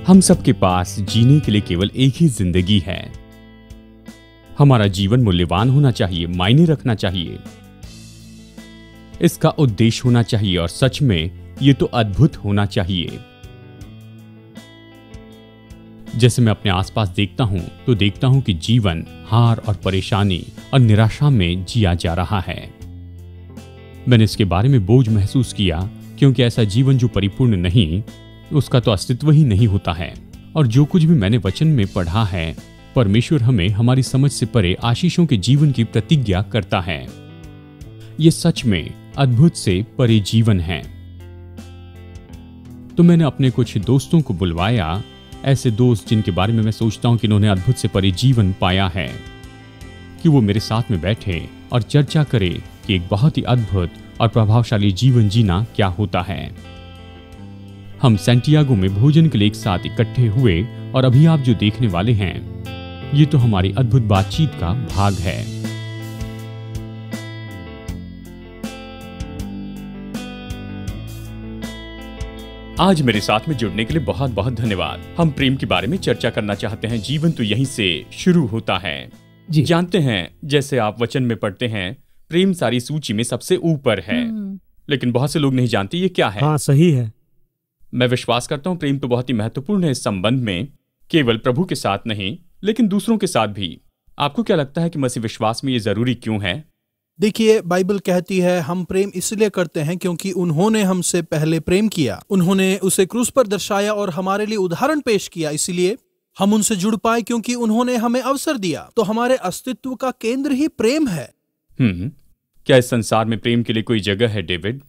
हम सबके पास जीने के लिए केवल एक ही जिंदगी है। हमारा जीवन मूल्यवान होना चाहिए, मायने रखना चाहिए, इसका उद्देश्य होना चाहिए और सच में ये तो अद्भुत होना चाहिए। जैसे मैं अपने आसपास देखता हूं तो देखता हूं कि जीवन हार और परेशानी और निराशा में जिया जा रहा है। मैंने इसके बारे में बोझ महसूस किया, क्योंकि ऐसा जीवन जो परिपूर्ण नहीं, उसका तो अस्तित्व ही नहीं होता है। और जो कुछ भी मैंने वचन में पढ़ा है, परमेश्वर हमें हमारी समझ से परे आशीषों के जीवन की प्रतिज्ञा करता है। ये सच में अद्भुत से परे जीवन है। तो मैंने अपने कुछ दोस्तों को बुलवाया, ऐसे दोस्त जिनके बारे में मैं सोचता हूं कि इन्होंने अद्भुत से परे जीवन पाया है, कि वो मेरे साथ में बैठे और चर्चा करें कि एक बहुत ही अद्भुत और प्रभावशाली जीवन जीना क्या होता है। हम सैंटियागो में भोजन के लिए एक साथ इकट्ठे हुए और अभी आप जो देखने वाले हैं, ये तो हमारी अद्भुत बातचीत का भाग है। आज मेरे साथ में जुड़ने के लिए बहुत बहुत धन्यवाद। हम प्रेम के बारे में चर्चा करना चाहते हैं। जीवन तो यहीं से शुरू होता है जी। जानते हैं, जैसे आप वचन में पढ़ते हैं, प्रेम सारी सूची में सबसे ऊपर है, लेकिन बहुत से लोग नहीं जानते ये क्या है। हाँ, सही है। मैं विश्वास करता हूँ प्रेम तो बहुत ही महत्वपूर्ण है इस संबंध में, केवल प्रभु के साथ नहीं लेकिन दूसरों के साथ भी। आपको क्या लगता है कि मसीह विश्वास में ये जरूरी क्यों है? देखिए, बाइबल कहती है हम प्रेम इसलिए करते हैं क्योंकि उन्होंने हमसे पहले प्रेम किया। उन्होंने उसे क्रूस पर दर्शाया और हमारे लिए उदाहरण पेश किया, इसलिए हम उनसे जुड़ पाए क्योंकि उन्होंने हमें अवसर दिया। तो हमारे अस्तित्व का केंद्र ही प्रेम है। क्या इस संसार में प्रेम के लिए कोई जगह है, डेविड?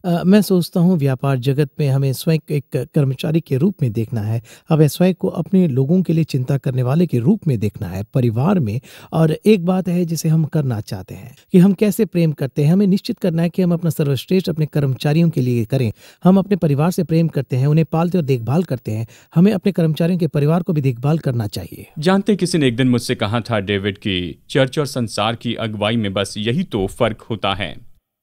मैं सोचता हूँ व्यापार जगत में हमें स्वयं एक कर्मचारी के रूप में देखना है। हमें स्वयं को अपने लोगों के लिए चिंता करने वाले के रूप में देखना है, परिवार में। और एक बात है जिसे हम करना चाहते हैं कि हम कैसे प्रेम करते हैं। हमें निश्चित करना है कि हम अपना सर्वश्रेष्ठ अपने कर्मचारियों के लिए करें। हम अपने परिवार से प्रेम करते हैं, उन्हें पालते और देखभाल करते हैं। हमें अपने कर्मचारियों के परिवार को भी देखभाल करना चाहिए। जानते, किसी ने एक दिन मुझसे कहा था, डेविड, की चर्च और संसार की अगुवाई में बस यही तो फर्क होता है।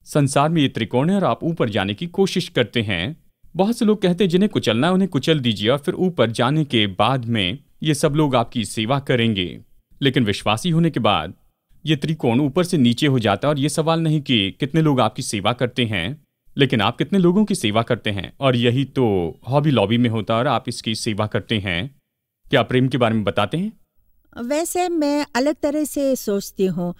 संसार में ये त्रिकोण है और आप ऊपर जाने की कोशिश करते हैं। बहुत से लोग कहते हैं जिन्हें कुचलना है उन्हें कुचल दीजिए और फिर ऊपर जाने के बाद में ये सब लोग आपकी सेवा करेंगे। लेकिन विश्वासी होने के बाद ये त्रिकोण ऊपर से नीचे हो जाता है और ये सवाल नहीं कि कितने लोग आपकी सेवा करते हैं, लेकिन आप कितने लोगों की सेवा करते हैं। और यही तो हॉबी लॉबी में होता है और आप इसकी सेवा करते हैं। क्या प्रेम के बारे में बताते हैं? वैसे मैं अलग तरह से सोचती हूँ।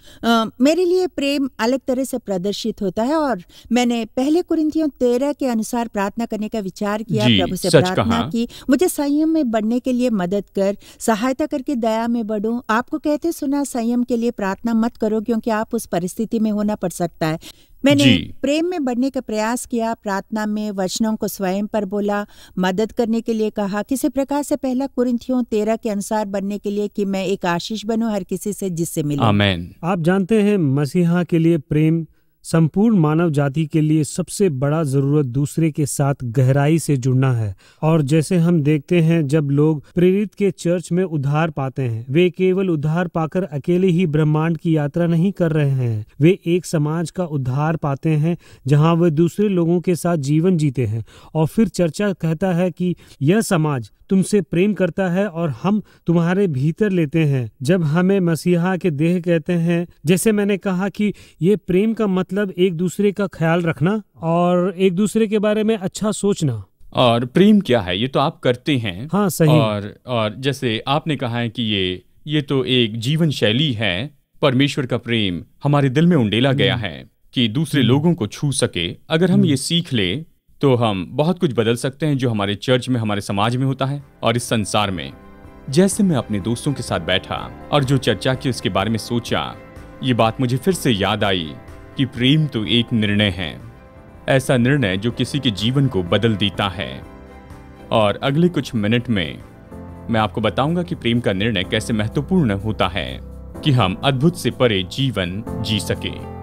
मेरे लिए प्रेम अलग तरह से प्रदर्शित होता है और मैंने पहले कुरिन्थियों 13 के अनुसार प्रार्थना करने का विचार किया। प्रभु से प्रार्थना की, मुझे संयम में बढ़ने के लिए मदद कर, सहायता करके दया में बढ़ूं। आपको कहते सुना, संयम के लिए प्रार्थना मत करो क्योंकि आप उस परिस्थिति में होना पड़ सकता है। मैंने प्रेम में बढ़ने का प्रयास किया, प्रार्थना में वचनों को स्वयं पर बोला, मदद करने के लिए कहा, किसी प्रकार से पहला कुरिन्थियों 13 के अनुसार बनने के लिए कि मैं एक आशीष बनूं हर किसी से जिससे मिलूं। आमीन। आप जानते हैं मसीहा के लिए प्रेम संपूर्ण मानव जाति के लिए सबसे बड़ा जरूरत दूसरे के साथ गहराई से जुड़ना है। और जैसे हम देखते हैं, जब लोग प्रेरित के चर्च में उद्धार पाते हैं, वे केवल उद्धार पाकर अकेले ही ब्रह्मांड की यात्रा नहीं कर रहे हैं। वे एक समाज का उद्धार पाते हैं जहां वे दूसरे लोगों के साथ जीवन जीते हैं। और फिर चर्चा कहता है कि यह समाज तुमसे प्रेम करता है और हम तुम्हारे भीतर लेते हैं। जब हमें मसीहा के देह कहते हैं, जैसे मैंने कहा कि ये प्रेम का मतलब एक दूसरे का ख्याल रखना और एक दूसरे के बारे में अच्छा सोचना। और प्रेम क्या है, ये तो आप करते हैं। हाँ, सही। और जैसे आपने कहा है कि ये तो एक जीवन शैली है। परमेश्वर का प्रेम हमारे दिल में उंडेला गया है कि दूसरे लोगों को छू सके। अगर हम ये सीख ले तो हम बहुत कुछ बदल सकते हैं जो हमारे चर्च में, हमारे समाज में होता है और इस संसार में। जैसे मैं अपने दोस्तों के साथ बैठा और जो चर्चा की उसके बारे में सोचा, ये बात मुझे फिर से याद आई कि प्रेम तो एक निर्णय है, ऐसा निर्णय जो किसी के जीवन को बदल देता है। और अगले कुछ मिनट में मैं आपको बताऊंगा कि प्रेम का निर्णय कैसे महत्वपूर्ण होता है कि हम अद्भुत से परे जीवन जी सके।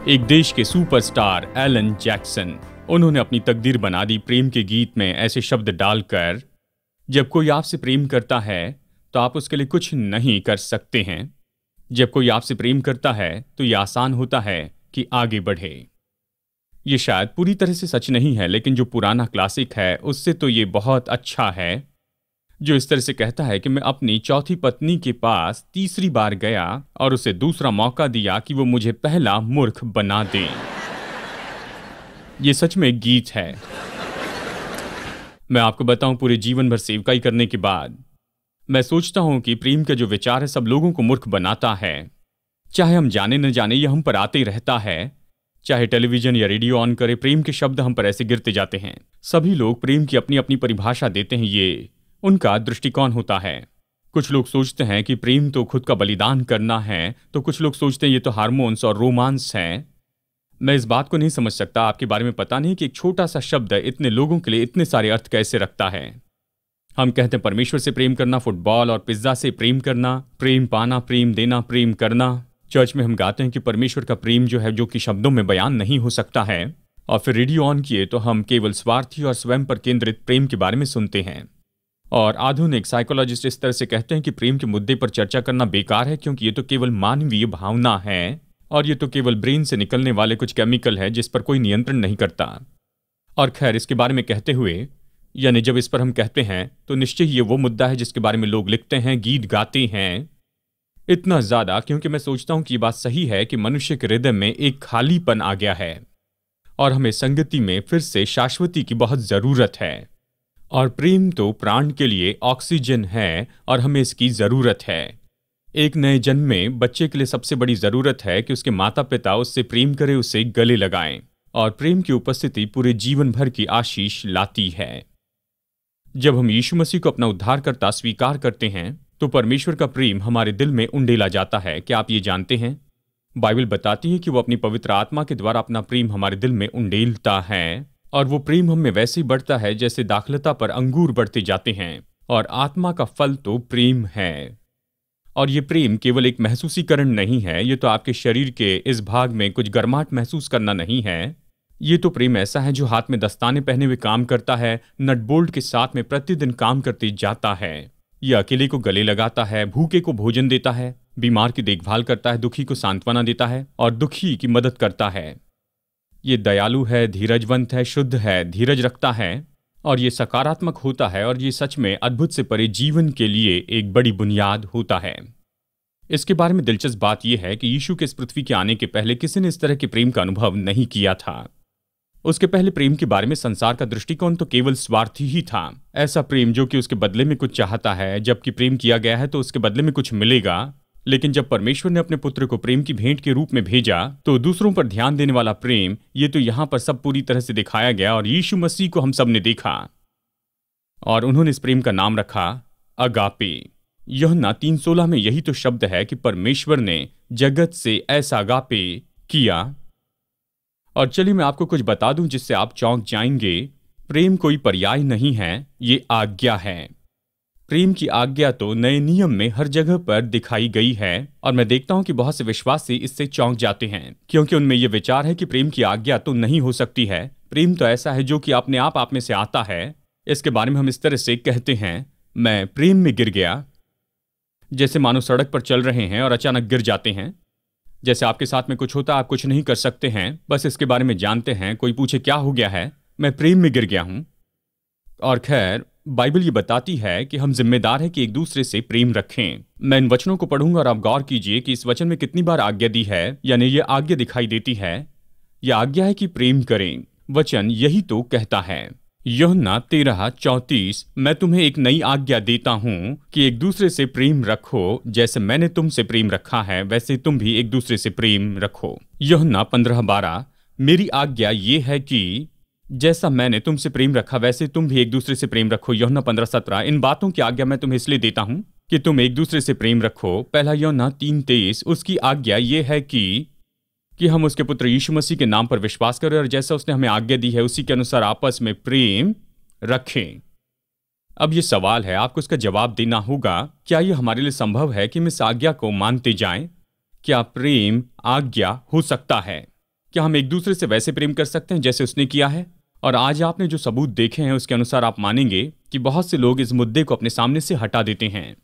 एक देश के सुपरस्टार एलन जैक्सन, उन्होंने अपनी तकदीर बना दी प्रेम के गीत में ऐसे शब्द डालकर, जब कोई आपसे प्रेम करता है तो आप उसके लिए कुछ नहीं कर सकते हैं। जब कोई आपसे प्रेम करता है तो यह आसान होता है कि आगे बढ़े। ये शायद पूरी तरह से सच नहीं है, लेकिन जो पुराना क्लासिक है उससे तो ये बहुत अच्छा है, जो इस तरह से कहता है कि मैं अपनी चौथी पत्नी के पास तीसरी बार गया और उसे दूसरा मौका दिया कि वो मुझे पहला मूर्ख बना दे। ये सच में एक गीत है। मैं आपको बताऊं, पूरे जीवन भर सेवकाई करने के बाद मैं सोचता हूं कि प्रेम का जो विचार है सब लोगों को मूर्ख बनाता है। चाहे हम जाने न जाने, यह हम पर आते रहता है। चाहे टेलीविजन या रेडियो ऑन करे, प्रेम के शब्द हम पर ऐसे गिरते जाते हैं। सभी लोग प्रेम की अपनी अपनी परिभाषा देते हैं, ये उनका दृष्टिकोण होता है। कुछ लोग सोचते हैं कि प्रेम तो खुद का बलिदान करना है, तो कुछ लोग सोचते हैं ये तो हार्मोन्स और रोमांस है। मैं इस बात को नहीं समझ सकता, आपके बारे में पता नहीं कि एक छोटा सा शब्द इतने लोगों के लिए इतने सारे अर्थ कैसे रखता है। हम कहते हैं परमेश्वर से प्रेम करना, फुटबॉल और पिज्जा से प्रेम करना, प्रेम पाना, प्रेम देना, प्रेम करना। चर्च में हम गाते हैं कि परमेश्वर का प्रेम जो है, जो कि शब्दों में बयान नहीं हो सकता है। और फिर रेडियो ऑन किए तो हम केवल स्वार्थी और स्वयं पर केंद्रित प्रेम के बारे में सुनते हैं। और आधुनिक साइकोलॉजिस्ट इस तरह से कहते हैं कि प्रेम के मुद्दे पर चर्चा करना बेकार है, क्योंकि ये तो केवल मानवीय भावना है और ये तो केवल ब्रेन से निकलने वाले कुछ केमिकल है जिस पर कोई नियंत्रण नहीं करता। और खैर, इसके बारे में कहते हुए, यानी जब इस पर हम कहते हैं तो निश्चय ये वो मुद्दा है जिसके बारे में लोग लिखते हैं, गीत गाते हैं, इतना ज्यादा क्योंकि मैं सोचता हूं कि ये बात सही है कि मनुष्य के हृदय में एक खालीपन आ गया है और हमें संगति में फिर से शाश्वती की बहुत जरूरत है। और प्रेम तो प्राण के लिए ऑक्सीजन है और हमें इसकी जरूरत है। एक नए जन्म में बच्चे के लिए सबसे बड़ी जरूरत है कि उसके माता पिता उससे प्रेम करें, उसे गले लगाएं। और प्रेम की उपस्थिति पूरे जीवन भर की आशीष लाती है। जब हम यीशु मसीह को अपना उद्धारकर्ता स्वीकार करते हैं तो परमेश्वर का प्रेम हमारे दिल में उंडेला जाता है। क्या आप ये जानते हैं? बाइबल बताती है कि वो अपनी पवित्र आत्मा के द्वारा अपना प्रेम हमारे दिल में उंडेलता है और वो प्रेम हम में वैसे ही बढ़ता है जैसे दाखलता पर अंगूर बढ़ते जाते हैं। और आत्मा का फल तो प्रेम है। और ये प्रेम केवल एक महसूसीकरण नहीं है, ये तो आपके शरीर के इस भाग में कुछ गर्माहट महसूस करना नहीं है। ये तो प्रेम ऐसा है जो हाथ में दस्ताने पहने हुए काम करता है, नट बोल्ट के साथ में प्रतिदिन काम करते जाता है। यह अकेले को गले लगाता है, भूखे को भोजन देता है, बीमार की देखभाल करता है, दुखी को सांत्वना देता है और दुखी की मदद करता है। ये दयालु है, धीरजवंत है, शुद्ध है, धीरज रखता है और ये सकारात्मक होता है। और ये सच में अद्भुत से परे जीवन के लिए एक बड़ी बुनियाद होता है। इसके बारे में दिलचस्प बात यह है कि यीशु के इस पृथ्वी के आने के पहले किसी ने इस तरह के प्रेम का अनुभव नहीं किया था। उसके पहले प्रेम के बारे में संसार का दृष्टिकोण तो केवल स्वार्थी ही था। ऐसा प्रेम जो कि उसके बदले में कुछ चाहता है, जबकि प्रेम किया गया है तो उसके बदले में कुछ मिलेगा। लेकिन जब परमेश्वर ने अपने पुत्र को प्रेम की भेंट के रूप में भेजा तो दूसरों पर ध्यान देने वाला प्रेम, ये तो यहां पर सब पूरी तरह से दिखाया गया। और यीशु मसीह को हम सब ने देखा और उन्होंने इस प्रेम का नाम रखा अगापे। यूहन्ना 3:16 में यही तो शब्द है कि परमेश्वर ने जगत से ऐसा अगापे किया। और चलिए मैं आपको कुछ बता दूं जिससे आप चौंक जाएंगे। प्रेम कोई पर्याय नहीं है, ये आज्ञा है। प्रेम की आज्ञा तो नए नियम में हर जगह पर दिखाई गई है और मैं देखता हूं कि बहुत से विश्वासी इससे चौंक जाते हैं, क्योंकि उनमें यह विचार है कि प्रेम की आज्ञा तो नहीं हो सकती है। प्रेम तो ऐसा है जो कि अपने आप में से आता है। इसके बारे में हम इस तरह से कहते हैं, मैं प्रेम में गिर गया। जैसे मानो सड़क पर चल रहे हैं और अचानक गिर जाते हैं। जैसे आपके साथ में कुछ होता, आप कुछ नहीं कर सकते हैं, बस इसके बारे में जानते हैं। कोई पूछे क्या हो गया है, मैं प्रेम में गिर गया हूं। और खैर, बाइबल ये बताती है कि हम जिम्मेदार हैं कि एक दूसरे से प्रेम रखें। मैं इन वचनों को पढ़ूंगा और आप गौर कीजिए कि इस वचन में कितनी बार आज्ञा दी है, यानी ये आज्ञा दिखाई देती है। यह आज्ञा है कि प्रेम करें। वचन यही तो कहता है। यूहन्ना 13:34, मैं तुम्हें एक नई आज्ञा देता हूं कि एक दूसरे से प्रेम रखो। जैसे मैंने तुमसे प्रेम रखा है वैसे तुम भी एक दूसरे से प्रेम रखो। यूहन्ना 15:12, मेरी आज्ञा ये है कि जैसा मैंने तुमसे प्रेम रखा वैसे तुम भी एक दूसरे से प्रेम रखो। यूहन्ना 15:17, इन बातों की आज्ञा मैं तुम्हें इसलिए देता हूं कि तुम एक दूसरे से प्रेम रखो। पहला यूहन्ना 3:23, उसकी आज्ञा ये है कि हम उसके पुत्र यीशु मसीह के नाम पर विश्वास करें और जैसा उसने हमें आज्ञा दी है उसी के अनुसार आपस में प्रेम रखें। अब ये सवाल है, आपको इसका जवाब देना होगा। क्या यह हमारे लिए संभव है कि हम इस आज्ञा को मानते जाएं? क्या प्रेम आज्ञा हो सकता है? क्या हम एक दूसरे से वैसे प्रेम कर सकते हैं जैसे उसने किया है? और आज आपने जो सबूत देखे हैं उसके अनुसार आप मानेंगे कि बहुत से लोग इस मुद्दे को अपने सामने से हटा देते हैं।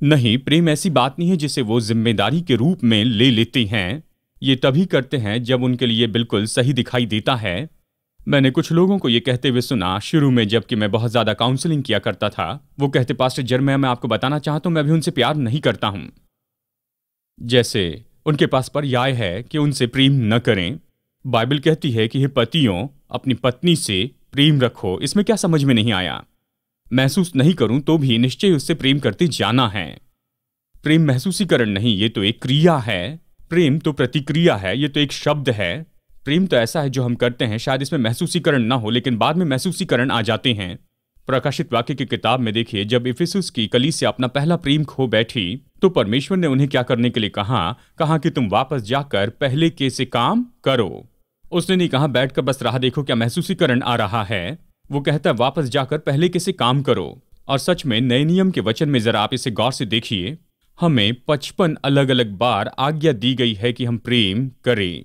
नहीं, प्रेम ऐसी बात नहीं है जिसे वो जिम्मेदारी के रूप में ले लेते हैं। ये तभी करते हैं जब उनके लिए बिल्कुल सही दिखाई देता है। मैंने कुछ लोगों को ये कहते हुए सुना शुरू में, जबकि मैं बहुत ज़्यादा काउंसलिंग किया करता था। वो कहते, पास्टर जर्मया, मैं आपको बताना चाहता हूँ मैं भी उनसे प्यार नहीं करता हूँ। जैसे उनके पास पर्याय है कि उनसे प्रेम न करें। बाइबल कहती है कि हे पतियों, अपनी पत्नी से प्रेम रखो। इसमें क्या समझ में नहीं आया? महसूस नहीं करूं तो भी निश्चय उससे प्रेम करते जाना है। प्रेम महसूसीकरण नहीं, ये तो एक क्रिया है। प्रेम तो प्रतिक्रिया है, ये तो एक शब्द है। प्रेम तो ऐसा है जो हम करते हैं, शायद इसमें महसूसीकरण ना हो लेकिन बाद में महसूसीकरण आ जाते हैं। प्रकाशित वाक्य की किताब में देखिए, जब इफिसुस की कलीसिया अपना पहला प्रेम खो बैठी तो परमेश्वर ने उन्हें क्या करने के लिए कहा कि तुम वापस जाकर पहले के से काम करो। उसने नहीं कहा बैठकर बस राह देखो क्या महसूसीकरण आ रहा है। वो कहता है वापस जाकर पहले के से काम करो। और सच में नए नियम के वचन में जरा आप इसे गौर से देखिए, हमें 55 अलग अलग बार आज्ञा दी गई है कि हम प्रेम करें।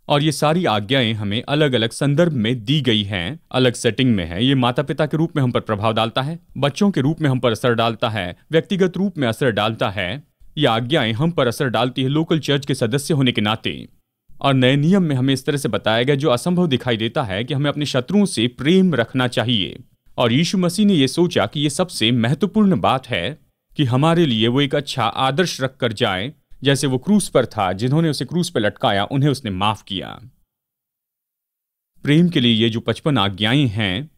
और ये सारी आज्ञाएं हमें अलग अलग संदर्भ में दी गई हैं, अलग सेटिंग में है। ये माता पिता के रूप में हम पर प्रभाव डालता है, बच्चों के रूप में हम पर असर डालता है, व्यक्तिगत रूप में असर डालता है। ये आज्ञाएं हम पर असर डालती है लोकल चर्च के सदस्य होने के नाते। और नए नियम में हमें इस तरह से बताया गया जो असंभव दिखाई देता है कि हमें अपने शत्रुओं से प्रेम रखना चाहिए। और यीशु मसीह ने यह सोचा कि यह सबसे महत्वपूर्ण बात है कि हमारे लिए वो एक अच्छा आदर्श रख कर जाए। जैसे वो क्रूस पर था, जिन्होंने उसे क्रूस पर लटकाया उन्हें उसने माफ किया। प्रेम के लिए ये जो 55 आज्ञाएं हैं,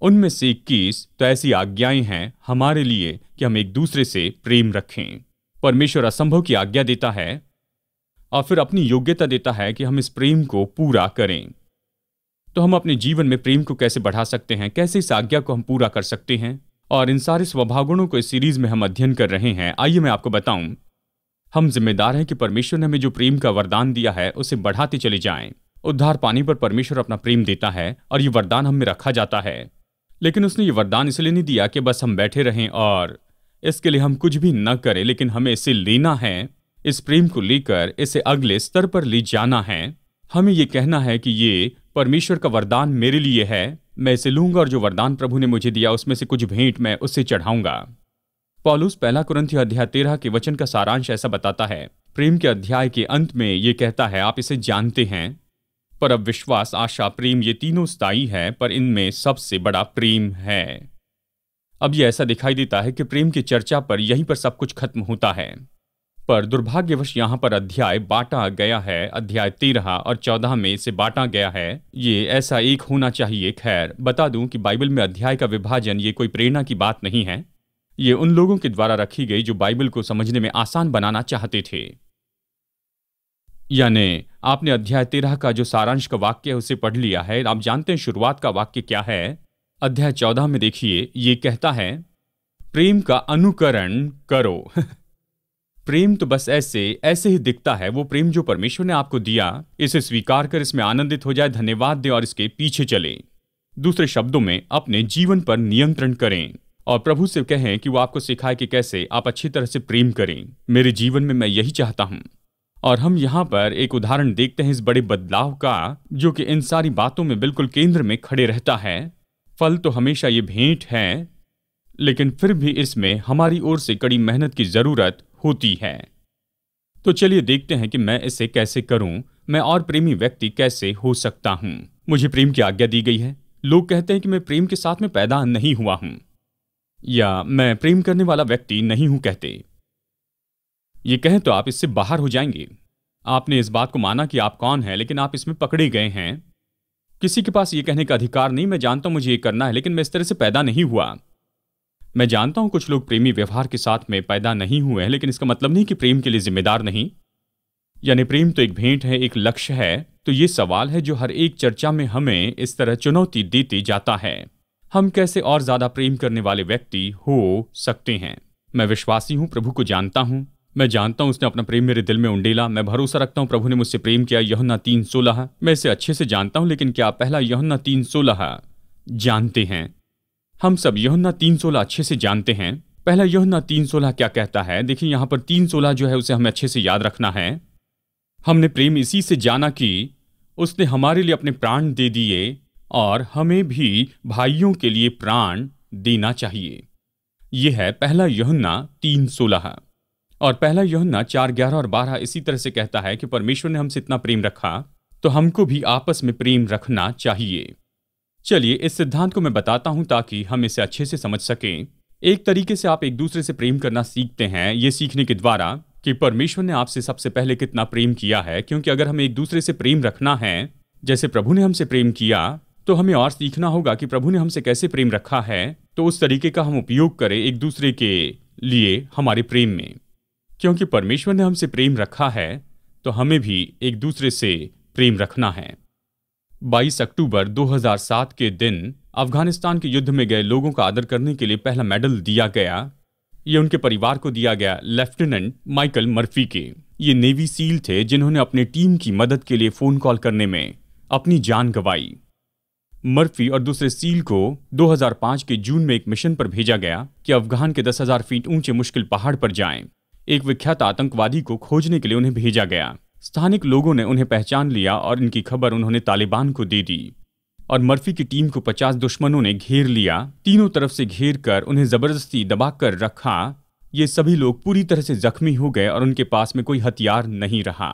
उनमें से 21 तो ऐसी आज्ञाएं हैं हमारे लिए कि हम एक दूसरे से प्रेम रखें। परमेश्वर असंभव की आज्ञा देता है और फिर अपनी योग्यता देता है कि हम इस प्रेम को पूरा करें। तो हम अपने जीवन में प्रेम को कैसे बढ़ा सकते हैं, कैसे इस आज्ञा को हम पूरा कर सकते हैं? और इन सारे स्वभाव गुणों को इस सीरीज में हम अध्ययन कर रहे हैं। आइए मैं आपको बताऊं, हम जिम्मेदार हैं कि परमेश्वर ने हमें जो प्रेम का वरदान दिया है उसे बढ़ाते चले जाएं। उद्धार पाने पर परमेश्वर अपना प्रेम देता है और ये वरदान हम में रखा जाता है। लेकिन उसने ये वरदान इसलिए नहीं दिया कि बस हम बैठे रहें और इसके लिए हम कुछ भी न करें, लेकिन हमें इसे लेना है, इस प्रेम को लेकर इसे अगले स्तर पर ले जाना है। हमें ये कहना है कि ये परमेश्वर का वरदान मेरे लिए है, मैं इसे लूंगा और जो वरदान प्रभु ने मुझे दिया उसमें से कुछ भेंट मैं उससे चढ़ाऊंगा। पौलुस पहला कुरिन्थियों अध्याय 13 के वचन का सारांश ऐसा बताता है। प्रेम के अध्याय के अंत में ये कहता है, आप इसे जानते हैं, पर अब विश्वास, आशा, प्रेम ये तीनों स्थायी है, पर इनमें सबसे बड़ा प्रेम है। अब ये ऐसा दिखाई देता है कि प्रेम की चर्चा पर यहीं पर सब कुछ खत्म होता है, पर दुर्भाग्यवश यहाँ पर अध्याय बांटा गया है। अध्याय 13 और 14 में इसे बांटा गया है। ये ऐसा एक होना चाहिए। खैर, बता दूं कि बाइबल में अध्याय का विभाजन ये कोई प्रेरणा की बात नहीं है। ये उन लोगों के द्वारा रखी गई जो बाइबल को समझने में आसान बनाना चाहते थे। यानी आपने अध्याय 13 का जो सारांश का वाक्य है उसे पढ़ लिया है। आप जानते हैं शुरुआत का वाक्य क्या है? अध्याय 14 में देखिए, ये कहता है प्रेम का अनुकरण करो। प्रेम तो बस ऐसे ही दिखता है। वो प्रेम जो परमेश्वर ने आपको दिया, इसे स्वीकार कर इसमें आनंदित हो जाए, धन्यवाद दे और इसके पीछे चले। दूसरे शब्दों में, अपने जीवन पर नियंत्रण करें और प्रभु से कहें कि वो आपको सिखाए कि कैसे आप अच्छी तरह से प्रेम करें। मेरे जीवन में मैं यही चाहता हूं। और हम यहाँ पर एक उदाहरण देखते हैं इस बड़े बदलाव का, जो कि इन सारी बातों में बिल्कुल केंद्र में खड़े रहता है। फल तो हमेशा ये भेंट है, लेकिन फिर भी इसमें हमारी ओर से कड़ी मेहनत की जरूरत होती है। तो चलिए देखते हैं कि मैं इसे कैसे करूं, मैं और प्रेमी व्यक्ति कैसे हो सकता हूं। मुझे प्रेम की आज्ञा दी गई है। लोग कहते हैं कि मैं प्रेम के साथ में पैदा नहीं हुआ हूं, या मैं प्रेम करने वाला व्यक्ति नहीं हूं कहते। ये कहें तो आप इससे बाहर हो जाएंगे। आपने इस बात को माना कि आप कौन हैं, लेकिन आप इसमें पकड़े गए हैं। किसी के पास ये कहने का अधिकार नहीं, मैं जानता हूं मुझे ये करना है, लेकिन मैं इस तरह से पैदा नहीं हुआ। मैं जानता हूं कुछ लोग प्रेमी व्यवहार के साथ में पैदा नहीं हुए हैं, लेकिन इसका मतलब नहीं कि प्रेम के लिए जिम्मेदार नहीं। यानी प्रेम तो एक भेंट है, एक लक्ष्य है। तो ये सवाल है जो हर एक चर्चा में हमें इस तरह चुनौती देती जाता है, हम कैसे और ज्यादा प्रेम करने वाले व्यक्ति हो सकते हैं। मैं विश्वासी हूं, प्रभु को जानता हूं, मैं जानता हूं उसने अपना प्रेम मेरे दिल में उंडेला। मैं भरोसा रखता हूं प्रभु ने मुझसे प्रेम किया। यूहन्ना 3:16 मैं इसे अच्छे से जानता हूं, लेकिन क्या पहला यूहन्ना 3:16 जानते हैं? हम सब यूहन्ना 3:16 अच्छे से जानते हैं। पहला यूहन्ना 3:16 क्या कहता है? देखिए यहाँ पर 3:16 जो है उसे हमें अच्छे से याद रखना है। हमने प्रेम इसी से जाना कि उसने हमारे लिए अपने प्राण दे दिए, और हमें भी भाइयों के लिए प्राण देना चाहिए। यह है पहला यूहन्ना 3:16। और पहला यूहन्ना 4:11 और 12 इसी तरह से कहता है कि परमेश्वर ने हमसे इतना प्रेम रखा तो हमको भी आपस में प्रेम रखना चाहिए। चलिए इस सिद्धांत को मैं बताता हूं ताकि हम इसे अच्छे से समझ सकें। एक तरीके से आप एक दूसरे से प्रेम करना सीखते हैं ये सीखने के द्वारा कि परमेश्वर ने आपसे सबसे पहले कितना प्रेम किया है, क्योंकि अगर हमें एक दूसरे से प्रेम रखना है जैसे प्रभु ने हमसे प्रेम किया तो हमें और सीखना होगा कि प्रभु ने हमसे कैसे प्रेम रखा है, तो उस तरीके का हम उपयोग करें एक दूसरे के लिए हमारे प्रेम में। क्योंकि परमेश्वर ने हमसे प्रेम रखा है तो हमें भी एक दूसरे से प्रेम रखना है। 22 अक्टूबर 2007 के दिन अफगानिस्तान के युद्ध में गए लोगों का आदर करने के लिए पहला मेडल दिया गया। ये उनके परिवार को दिया गया लेफ्टिनेंट माइकल मर्फी के। ये नेवी सील थे जिन्होंने अपने टीम की मदद के लिए फोन कॉल करने में अपनी जान गंवाई। मर्फी और दूसरे सील को 2005 के जून में एक मिशन पर भेजा गया कि अफगान के 10,000 फीट ऊंचे मुश्किल पहाड़ पर जाएं। एक विख्यात आतंकवादी को खोजने के लिए उन्हें भेजा गया। स्थानिक लोगों ने उन्हें पहचान लिया और इनकी खबर उन्होंने तालिबान को दे दी और मर्फी की टीम को 50 दुश्मनों ने घेर लिया। तीनों तरफ से घेर कर उन्हें जबरदस्ती दबाकर रखा। ये सभी लोग पूरी तरह से जख्मी हो गए और उनके पास में कोई हथियार नहीं रहा।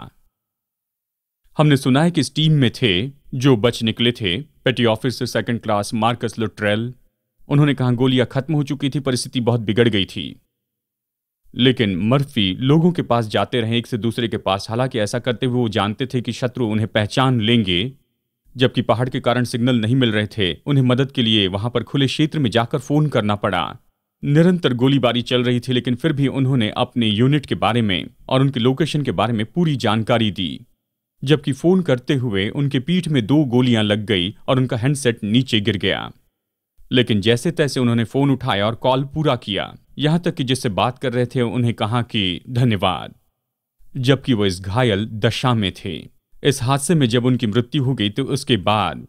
हमने सुना है कि इस टीम में थे जो बच निकले थे पेटी ऑफिसर 2nd क्लास मार्कस लुट्रेल। उन्होंने कहा गोलियां खत्म हो चुकी थी, परिस्थिति बहुत बिगड़ गई थी। लेकिन मर्फी लोगों के पास जाते रहे एक से दूसरे के पास। हालांकि ऐसा करते हुए वो जानते थे कि शत्रु उन्हें पहचान लेंगे। जबकि पहाड़ के कारण सिग्नल नहीं मिल रहे थे, उन्हें मदद के लिए वहां पर खुले क्षेत्र में जाकर फोन करना पड़ा। निरंतर गोलीबारी चल रही थी, लेकिन फिर भी उन्होंने अपने यूनिट के बारे में और उनके लोकेशन के बारे में पूरी जानकारी दी। जबकि फोन करते हुए उनके पीठ में 2 गोलियां लग गई और उनका हैंडसेट नीचे गिर गया। लेकिन जैसे तैसे उन्होंने फोन उठाया और कॉल पूरा किया। यहां तक कि जिससे बात कर रहे थे उन्हें कहा कि धन्यवाद, जबकि वो इस घायल दशा में थे। इस हादसे में जब उनकी मृत्यु हो गई तो उसके बाद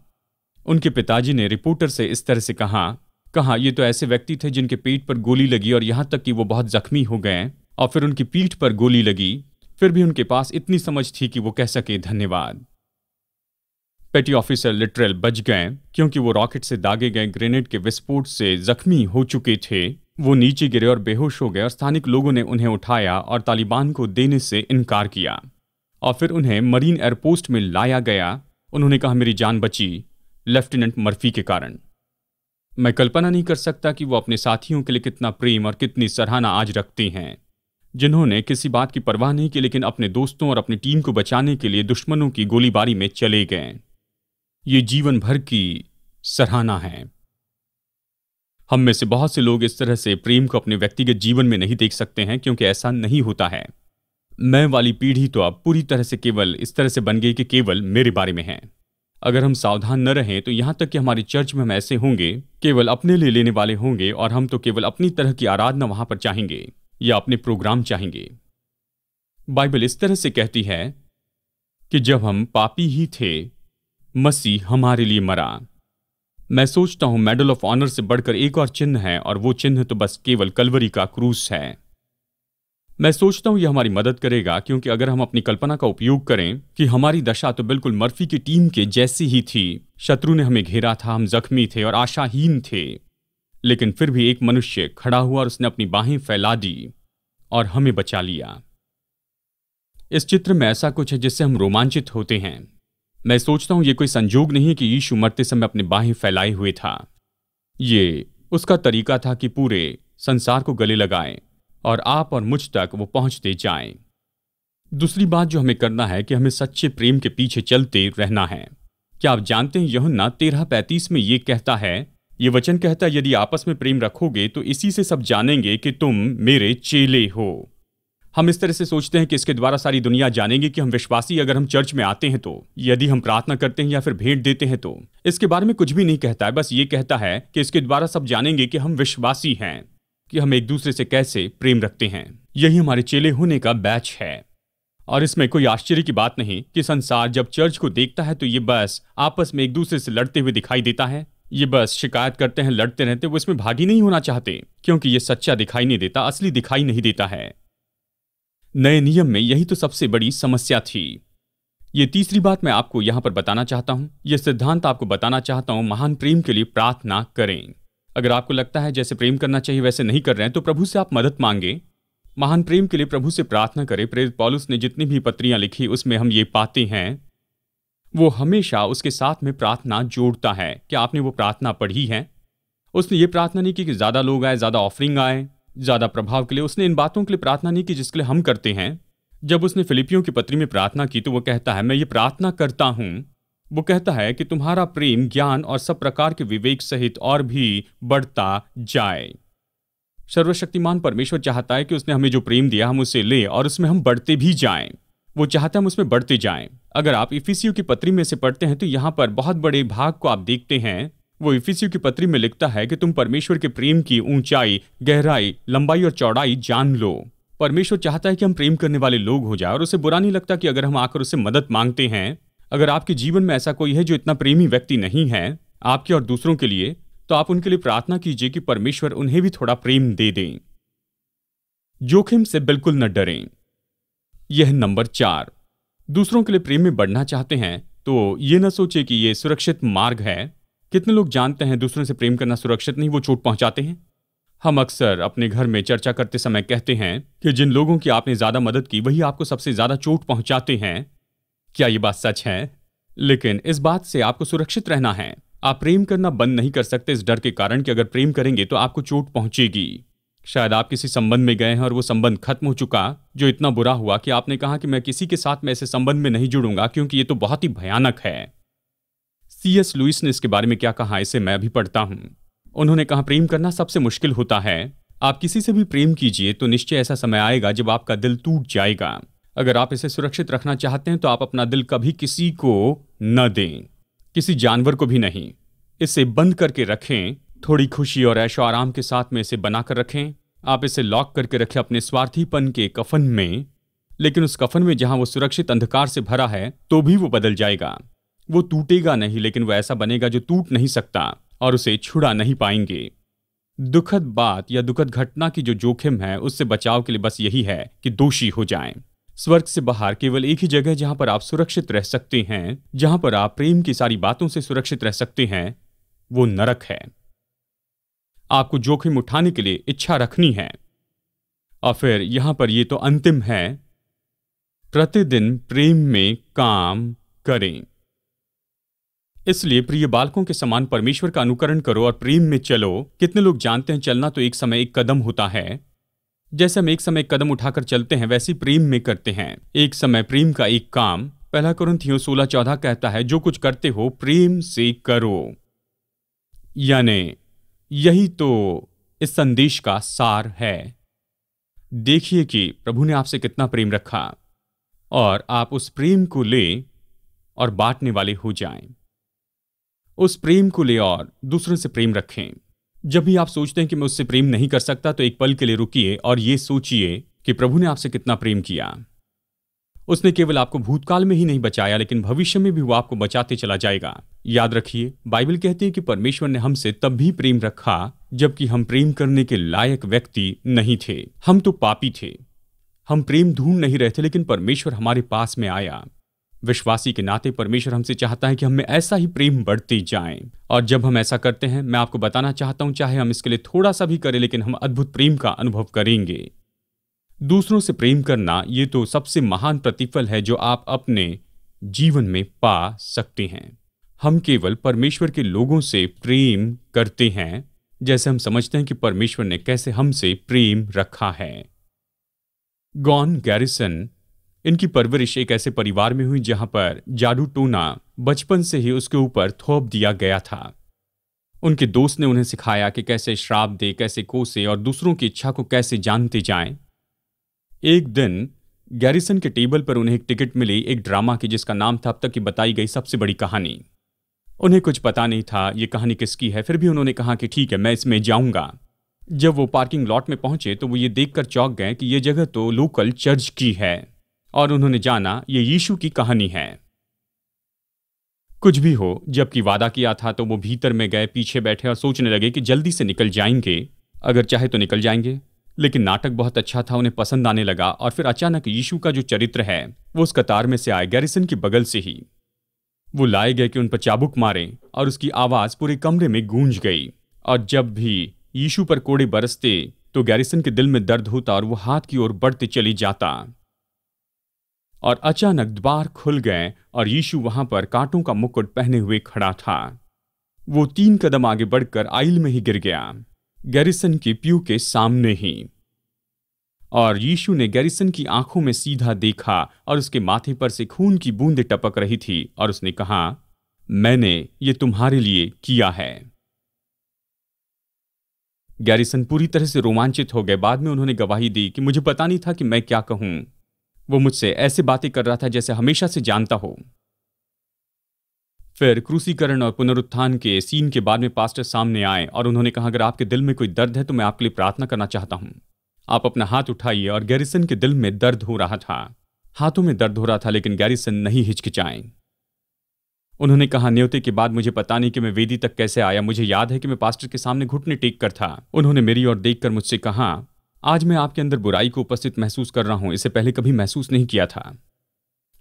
उनके पिताजी ने रिपोर्टर से इस तरह से कहा ये तो ऐसे व्यक्ति थे जिनके पेट पर गोली लगी और यहां तक कि वो बहुत जख्मी हो गए और फिर उनकी पीठ पर गोली लगी, फिर भी उनके पास इतनी समझ थी कि वो कह सके धन्यवाद। पेटी ऑफिसर लिटरल बच गए क्योंकि वो रॉकेट से दागे गए ग्रेनेड के विस्फोट से जख्मी हो चुके थे। वो नीचे गिरे और बेहोश हो गए और स्थानिक लोगों ने उन्हें उठाया और तालिबान को देने से इनकार किया और फिर उन्हें मरीन एयरपोस्ट में लाया गया। उन्होंने कहा मेरी जान बची लेफ्टिनेंट मर्फी के कारण। मैं कल्पना नहीं कर सकता कि वो अपने साथियों के लिए कितना प्रेम और कितनी सराहना आज रखते हैं, जिन्होंने किसी बात की परवाह नहीं की लेकिन अपने दोस्तों और अपनी टीम को बचाने के लिए दुश्मनों की गोलीबारी में चले गए। ये जीवन भर की सराहना है। हम में से बहुत से लोग इस तरह से प्रेम को अपने व्यक्तिगत जीवन में नहीं देख सकते हैं क्योंकि ऐसा नहीं होता है। मैं वाली पीढ़ी तो अब पूरी तरह से केवल इस तरह से बन गई कि केवल मेरे बारे में है। अगर हम सावधान न रहें तो यहां तक कि हमारी चर्च में हम ऐसे होंगे, केवल अपने लिए लेने वाले होंगे और हम तो केवल अपनी तरह की आराधना वहां पर चाहेंगे या अपने प्रोग्राम चाहेंगे। बाइबल इस तरह से कहती है कि जब हम पापी ही थे मसीह हमारे लिए मरा। मैं सोचता हूं मेडल ऑफ ऑनर से बढ़कर एक और चिन्ह है और वो चिन्ह तो बस केवल कलवरी का क्रूस है। मैं सोचता हूं यह हमारी मदद करेगा क्योंकि अगर हम अपनी कल्पना का उपयोग करें कि हमारी दशा तो बिल्कुल मर्फी की टीम के जैसी ही थी। शत्रु ने हमें घेरा था, हम जख्मी थे और आशाहीन थे, लेकिन फिर भी एक मनुष्य खड़ा हुआ और उसने अपनी बाहें फैला दी और हमें बचा लिया। इस चित्र में ऐसा कुछ है जिससे हम रोमांचित होते हैं। मैं सोचता हूं यह कोई संजोग नहीं है कि यीशु मरते समय अपनी बाहें फैलाए हुए था। ये उसका तरीका था कि पूरे संसार को गले लगाए और आप और मुझ तक वो पहुंचते जाएं। दूसरी बात जो हमें करना है कि हमें सच्चे प्रेम के पीछे चलते रहना है। क्या आप जानते हैं यूहन्ना 13:35 में ये कहता है, ये वचन कहता है यदि आपस में प्रेम रखोगे तो इसी से सब जानेंगे कि तुम मेरे चेले हो। हम इस तरह से सोचते हैं कि इसके द्वारा सारी दुनिया जानेगी कि हम विश्वासी अगर हम चर्च में आते हैं तो, यदि हम प्रार्थना करते हैं या फिर भेंट देते हैं तो। इसके बारे में कुछ भी नहीं कहता है, बस ये कहता है कि इसके द्वारा सब जानेंगे कि हम विश्वासी हैं, कि हम एक दूसरे से कैसे प्रेम रखते हैं। यही हमारे चेले होने का बैच है। और इसमें कोई आश्चर्य की बात नहीं कि संसार जब चर्च को देखता है तो ये बस आपस में एक दूसरे से लड़ते हुए दिखाई देता है। ये बस शिकायत करते हैं, लड़ते रहते, वो इसमें भागी नहीं होना चाहते क्योंकि ये सच्चा दिखाई नहीं देता, असली दिखाई नहीं देता है। नए नियम में यही तो सबसे बड़ी समस्या थी। ये तीसरी बात मैं आपको यहां पर बताना चाहता हूं। यह सिद्धांत आपको बताना चाहता हूं, महान प्रेम के लिए प्रार्थना करें। अगर आपको लगता है जैसे प्रेम करना चाहिए वैसे नहीं कर रहे हैं तो प्रभु से आप मदद मांगे। महान प्रेम के लिए प्रभु से प्रार्थना करें। प्रेरित पौलुस ने जितनी भी पत्रियां लिखी उसमें हम ये पाते हैं, वो हमेशा उसके साथ में प्रार्थना जोड़ता है। क्या आपने वो प्रार्थना पढ़ी है? उसने ये प्रार्थना नहीं की कि ज्यादा लोग आए, ज्यादा ऑफरिंग आए, ज्यादा प्रभाव के लिए। उसने इन बातों के लिए प्रार्थना नहीं की जिसके लिए हम करते हैं। जब उसने फिलिपियों की पत्री में प्रार्थना की तो वो कहता है, मैं ये प्रार्थना करता हूं, वो कहता है कि तुम्हारा प्रेम ज्ञान और सब प्रकार के विवेक सहित और भी बढ़ता जाए। सर्वशक्तिमान परमेश्वर चाहता है कि उसने हमें जो प्रेम दिया हम उसे ले और उसमें हम बढ़ते भी जाएं। वो चाहता है हम उसमें बढ़ते जाएं। अगर आप इफिसियों की पत्री में से पढ़ते हैं तो यहां पर बहुत बड़े भाग को आप देखते हैं। वो इफिसियों की पत्री में लिखता है कि तुम परमेश्वर के प्रेम की ऊंचाई, गहराई, लंबाई और चौड़ाई जान लो। परमेश्वर चाहता है कि हम प्रेम करने वाले लोग हो जाए और उसे बुरा नहीं लगता कि अगर हम आकर उससे मदद मांगते हैं। अगर आपके जीवन में ऐसा कोई है जो इतना प्रेमी व्यक्ति नहीं है आपके और दूसरों के लिए, तो आप उनके लिए प्रार्थना कीजिए कि परमेश्वर उन्हें भी थोड़ा प्रेम दे दें। जोखिम से बिल्कुल न डरें। यह नंबर 4। दूसरों के लिए प्रेम में बढ़ना चाहते हैं तो ये न सोचे कि यह सुरक्षित मार्ग है। कितने लोग जानते हैं दूसरों से प्रेम करना सुरक्षित नहीं, वो चोट पहुंचाते हैं। हम अक्सर अपने घर में चर्चा करते समय कहते हैं कि जिन लोगों की आपने ज्यादा मदद की वही आपको सबसे ज्यादा चोट पहुंचाते हैं। क्या ये बात सच है? लेकिन इस बात से आपको सुरक्षित रहना है। आप प्रेम करना बंद नहीं कर सकते इस डर के कारण कि अगर प्रेम करेंगे तो आपको चोट पहुंचेगी। शायद आप किसी संबंध में गए हैं और वो संबंध खत्म हो चुका, जो इतना बुरा हुआ कि आपने कहा कि मैं किसी के साथ में ऐसे संबंध में नहीं जुड़ूंगा क्योंकि ये तो बहुत ही भयानक है। C.S. लुइस ने इसके बारे में क्या कहा, इसे मैं भी पढ़ता हूं। उन्होंने कहा, प्रेम करना सबसे मुश्किल होता है। आप किसी से भी प्रेम कीजिए तो निश्चय ऐसा समय आएगा जब आपका दिल टूट जाएगा। अगर आप इसे सुरक्षित रखना चाहते हैं तो आप अपना दिल कभी किसी को न दें, किसी जानवर को भी नहीं। इसे बंद करके रखें, थोड़ी खुशी और ऐशो आराम के साथ में इसे बनाकर रखें। आप इसे लॉक करके रखें अपने स्वार्थीपन के कफन में, लेकिन उस कफन में जहां वो सुरक्षित अंधकार से भरा है तो भी वो बदल जाएगा। वो टूटेगा नहीं, लेकिन वो ऐसा बनेगा जो टूट नहीं सकता और उसे छुड़ा नहीं पाएंगे। दुखद बात या दुखद घटना की जो जोखिम है उससे बचाव के लिए बस यही है कि दोषी हो जाएं। स्वर्ग से बाहर केवल एक ही जगह जहां पर आप सुरक्षित रह सकते हैं, जहां पर आप प्रेम की सारी बातों से सुरक्षित रह सकते हैं, वो नरक है। आपको जोखिम उठाने के लिए इच्छा रखनी है। और फिर यहां पर ये तो अंतिम है, प्रतिदिन प्रेम में काम करें। इसलिए प्रिय बालकों के समान परमेश्वर का अनुकरण करो और प्रेम में चलो। कितने लोग जानते हैं चलना तो एक समय एक कदम होता है। जैसे हम एक समय एक कदम उठाकर चलते हैं वैसे प्रेम में करते हैं एक समय प्रेम का एक काम। 1 कुरिन्थियों 16:14 कहता है, जो कुछ करते हो प्रेम से करो। यानी यही तो इस संदेश का सार है। देखिए कि प्रभु ने आपसे कितना प्रेम रखा और आप उस प्रेम को ले और बांटने वाले हो जाएं। उस प्रेम को ले और दूसरों से प्रेम रखें। जब भी आप सोचते हैं कि मैं उससे प्रेम नहीं कर सकता तो एक पल के लिए रुकिए और ये सोचिए कि प्रभु ने आपसे कितना प्रेम किया। उसने केवल आपको भूतकाल में ही नहीं बचाया लेकिन भविष्य में भी वो आपको बचाते चला जाएगा। याद रखिए, बाइबल कहती है कि परमेश्वर ने हमसे तब भी प्रेम रखा जबकि हम प्रेम करने के लायक व्यक्ति नहीं थे। हम तो पापी थे, हम प्रेम ढूंढ नहीं रहे थे, लेकिन परमेश्वर हमारे पास में आया। विश्वासी के नाते परमेश्वर हमसे चाहता है कि हमें ऐसा ही प्रेम बढ़ते जाएं। और जब हम ऐसा करते हैं, मैं आपको बताना चाहता हूं, चाहे हम इसके लिए थोड़ा सा भी करें लेकिन हम अद्भुत प्रेम का अनुभव करेंगे। दूसरों से प्रेम करना ये तो सबसे महान प्रतिफल है जो आप अपने जीवन में पा सकते हैं। हम केवल परमेश्वर के लोगों से प्रेम करते हैं जैसे हम समझते हैं कि परमेश्वर ने कैसे हमसे प्रेम रखा है। गॉन गैरिसन, इनकी परवरिश एक ऐसे परिवार में हुई जहां पर जादू टोना बचपन से ही उसके ऊपर थोप दिया गया था। उनके दोस्त ने उन्हें सिखाया कि कैसे श्राप दे, कैसे कोसे और दूसरों की इच्छा को कैसे जानते जाएं। एक दिन गैरिसन के टेबल पर उन्हें एक टिकट मिली एक ड्रामा की जिसका नाम था अब तक की बताई गई सबसे बड़ी कहानी। उन्हें कुछ पता नहीं था ये कहानी किसकी है, फिर भी उन्होंने कहा कि ठीक है, मैं इसमें जाऊंगा। जब वो पार्किंग लॉट में पहुंचे तो वो ये देखकर चौंक गए कि ये जगह तो लोकल चर्च की है और उन्होंने जाना ये यीशु की कहानी है। कुछ भी हो, जबकि वादा किया था तो वो भीतर में गए, पीछे बैठे और सोचने लगे कि जल्दी से निकल जाएंगे, अगर चाहे तो निकल जाएंगे। लेकिन नाटक बहुत अच्छा था, उन्हें पसंद आने लगा। और फिर अचानक यीशु का जो चरित्र है वो उस कतार में से आए, गैरिसन की बगल से ही। वो लाए गए कि उन पर चाबुक मारे और उसकी आवाज पूरे कमरे में गूंज गई। और जब भी यीशु पर कोड़े बरसते तो गैरिसन के दिल में दर्द होता और वो हाथ की ओर बढ़ते चली जाता। और अचानक द्वार खुल गए और यीशु वहां पर कांटों का मुकुट पहने हुए खड़ा था। वो 3 कदम आगे बढ़कर आइल में ही गिर गया, गैरिसन के प्यू के सामने ही। और यीशु ने गैरिसन की आंखों में सीधा देखा और उसके माथे पर से खून की बूंदें टपक रही थी और उसने कहा, मैंने ये तुम्हारे लिए किया है। गैरिसन पूरी तरह से रोमांचित हो गए। बाद में उन्होंने गवाही दी कि मुझे पता नहीं था कि मैं क्या कहूं। वो मुझसे ऐसे बातें कर रहा था जैसे हमेशा से जानता हो। फिर क्रूसीकरण और पुनरुत्थान के सीन के बाद में पास्टर सामने आए और उन्होंने कहा, अगर आपके दिल में कोई दर्द है तो मैं आपके लिए प्रार्थना करना चाहता हूं। आप अपना हाथ उठाइए। और गैरिसन के दिल में दर्द हो रहा था, हाथों में दर्द हो रहा था, लेकिन गैरिसन नहीं हिचकिचाए। उन्होंने कहा, न्योते के बाद मुझे पता नहीं कि मैं वेदी तक कैसे आया। मुझे याद है कि मैं पास्टर के सामने घुटने टेक कर था। उन्होंने मेरी ओर देखकर मुझसे कहा, आज मैं आपके अंदर बुराई को उपस्थित महसूस कर रहा हूं। इसे पहले कभी महसूस नहीं किया था।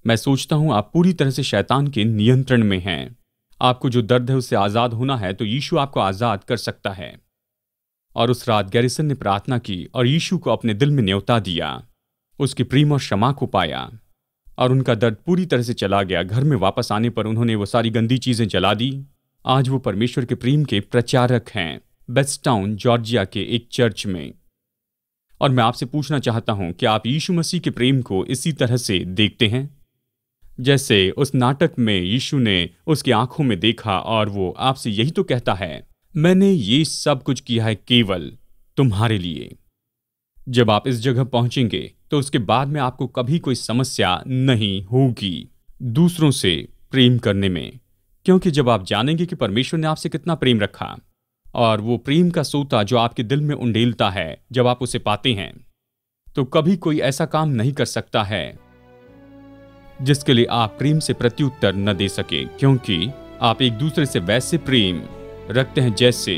मैं सोचता हूं आप पूरी तरह से शैतान के नियंत्रण में हैं। आपको जो दर्द है उससे आजाद होना है तो यीशु आपको आजाद कर सकता है। और उस रात गैरिसन ने प्रार्थना की और यीशु को अपने दिल में न्योता दिया, उसके प्रेम और क्षमा को पाया और उनका दर्द पूरी तरह से चला गया। घर में वापस आने पर उन्होंने वो सारी गंदी चीजें जला दी। आज वो परमेश्वर के प्रेम के प्रचारक हैं, बेस्टाउन जॉर्जिया के एक चर्च में। और मैं आपसे पूछना चाहता हूं कि आप यीशु मसीह के प्रेम को इसी तरह से देखते हैं जैसे उस नाटक में यीशु ने उसकी आंखों में देखा और वो आपसे यही तो कहता है, मैंने ये सब कुछ किया है केवल तुम्हारे लिए। जब आप इस जगह पहुंचेंगे तो उसके बाद में आपको कभी कोई समस्या नहीं होगी दूसरों से प्रेम करने में, क्योंकि जब आप जानेंगे कि परमेश्वर ने आपसे कितना प्रेम रखा और वो प्रेम का सोता जो आपके दिल में उंडेलता है, जब आप उसे पाते हैं तो कभी कोई ऐसा काम नहीं कर सकता है जिसके लिए आप प्रेम से प्रत्युत्तर न दे सके, क्योंकि आप एक दूसरे से वैसे प्रेम रखते हैं जैसे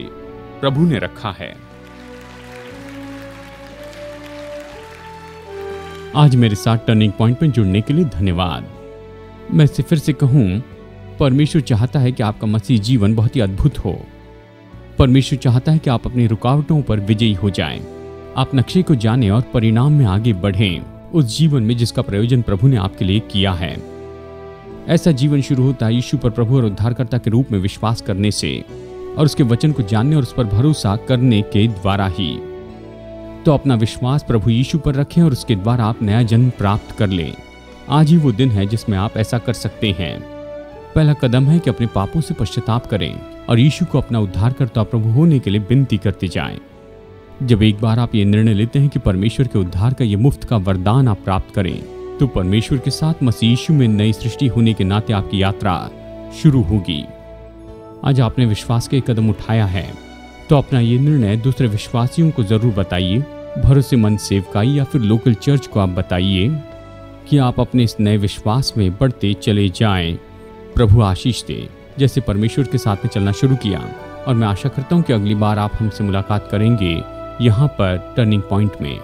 प्रभु ने रखा है। आज मेरे साथ टर्निंग पॉइंट में जुड़ने के लिए धन्यवाद। मैं इसे फिर से कहूं, परमेश्वर चाहता है कि आपका मसीह जीवन बहुत ही अद्भुत हो। परमेश्वर चाहता है कि आप अपनी रुकावटों पर विजयी हो जाएं, आप नक्शे को जानें और परिणाम में आगे बढ़ें उस जीवन में जिसका प्रयोजन प्रभु ने आपके लिए किया है। ऐसा जीवन शुरू होता है यीशु पर प्रभु और उद्धारकर्ता के रूप में विश्वास करने से और उसके वचन को जानने और उस पर भरोसा करने के द्वारा ही। तो अपना विश्वास प्रभु यीशु पर रखें और उसके द्वारा आप नया जन्म प्राप्त कर लें। आज ही वो दिन है जिसमें आप ऐसा कर सकते हैं। पहला कदम है कि अपने पापों से पश्चाताप करें और यीशु को अपना उद्धारकर्ता प्रभु होने के लिए विनती करते जाएं। जब एक बार आप ये निर्णय लेते हैं कि परमेश्वर के उद्धार का ये मुफ्त का वरदान आप प्राप्त करें, तो परमेश्वर के साथ मसीह यीशु में नई सृष्टि होने के नाते आपकी यात्रा शुरू होगी। आज आपने विश्वास के कदम उठाया है तो अपना ये निर्णय दूसरे विश्वासियों को जरूर बताइए। भरोसेमंद सेवकाई या फिर लोकल चर्च को आप बताइए कि आप अपने इस नए विश्वास में बढ़ते चले जाएं। प्रभु आशीष दे जैसे परमेश्वर के साथ में चलना शुरू किया। और मैं आशा करता हूं कि अगली बार आप हमसे मुलाकात करेंगे यहाँ पर टर्निंग पॉइंट में।